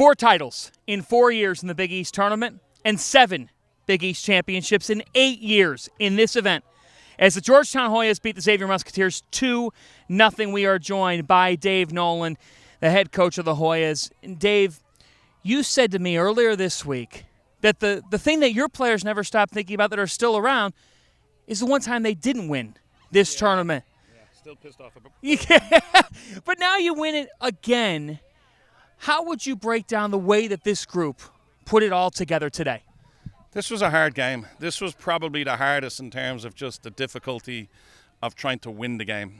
4 titles in 4 years in the Big East tournament and 7 Big East championships in 8 years in this event. As the Georgetown Hoyas beat the Xavier Musketeers 2-0, we are joined by Dave Nolan, the head coach of the Hoyas. And Dave, you said to me earlier this week that the thing that your players never stop thinking about that are still around is the one time they didn't win this tournament. Yeah, still pissed off about it. Yeah, but now you win it again. How would you break down the way that this group put it all together today? This was a hard game. This was probably the hardest in terms of just the difficulty of trying to win the game.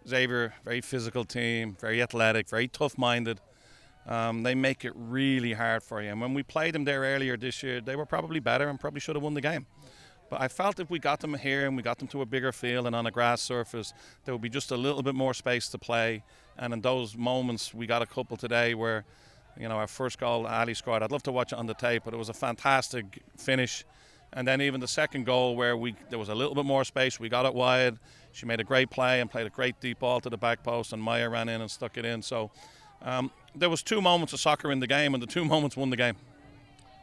Xavier, very physical team, very athletic, very tough-minded. They make it really hard for you. And when we played them there earlier this year, they were probably better and probably should have won the game. But I felt if we got them here and we got them to a bigger field and on a grass surface, there would be just a little bit more space to play. And in those moments, we got a couple today where, you know, our first goal, Ali scored. I'd love to watch it on the tape, but it was a fantastic finish. And then even the second goal where there was a little bit more space, we got it wide. She made a great play and played a great deep ball to the back post, and Maya ran in and stuck it in. So there was 2 moments of soccer in the game, and the 2 moments won the game.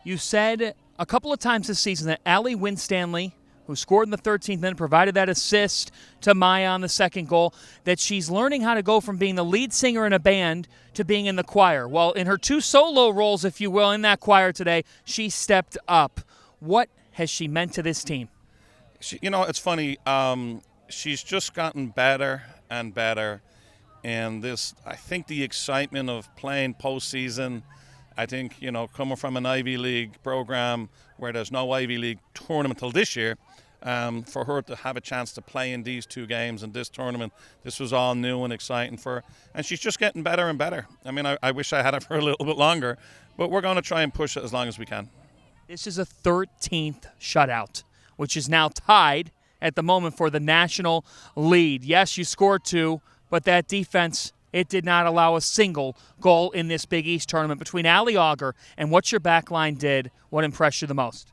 You said a couple of times this season that Ali Winstanley, who scored in the 13th minute, provided that assist to Maya on the second goal, that she's learning how to go from being the lead singer in a band to being in the choir. Well, in her 2 solo roles, if you will, in that choir today, she stepped up. What has she meant to this team? You know, it's funny. She's just gotten better and better. And this, I think the excitement of playing postseason, I think, you know, coming from an Ivy League program where there's no Ivy League tournament till this year, for her to have a chance to play in these 2 games in this tournament, this was all new and exciting for her. And she's just getting better and better. I mean, I wish I had it for a little bit longer, but we're going to try and push it as long as we can. This is a 13th shutout, which is now tied at the moment for the national lead. Yes, you scored 2, but that defense, it did not allow a single goal in this Big East tournament. Between Ali Auger and what your back line did, what impressed you the most?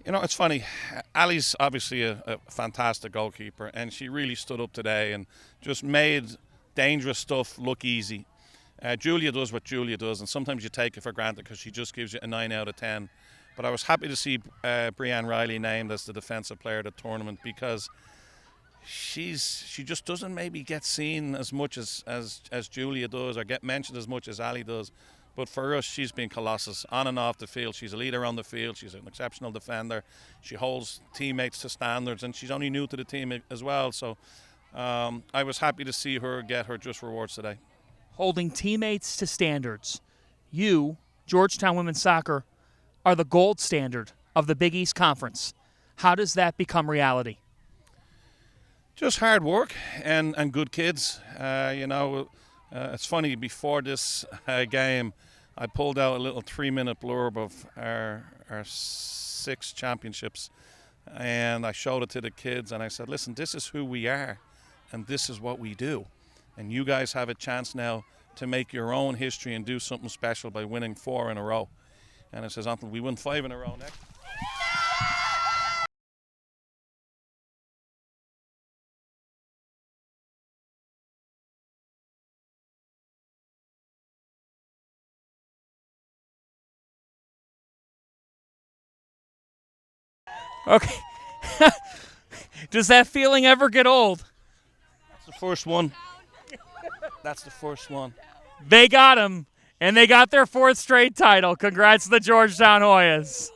You know, it's funny. Ali's obviously a fantastic goalkeeper, and she really stood up today and just made dangerous stuff look easy. Julia does what Julia does, and sometimes you take it for granted because she just gives you a 9 out of 10. But I was happy to see Brianne Riley named as the defensive player of the tournament because she just doesn't maybe get seen as much as Julia does or get mentioned as much as Ali does. But for us, she's been colossus on and off the field. She's a leader on the field. She's an exceptional defender. She holds teammates to standards, and she's only new to the team as well. So I was happy to see her get her just rewards today. Holding teammates to standards. You, Georgetown Women's Soccer, are the gold standard of the Big East Conference. How does that become reality? Just hard work and good kids. You know, it's funny, before this game, I pulled out a little 3-minute blurb of our 6 championships, and I showed it to the kids, and I said, listen, this is who we are, and this is what we do. And you guys have a chance now to make your own history and do something special by winning 4 in a row. And it says, Anthony, we win 5 in a row next. Okay. Does that feeling ever get old? That's the first one. That's the first one. They got him, and they got their 4th straight title. Congrats to the Georgetown Hoyas.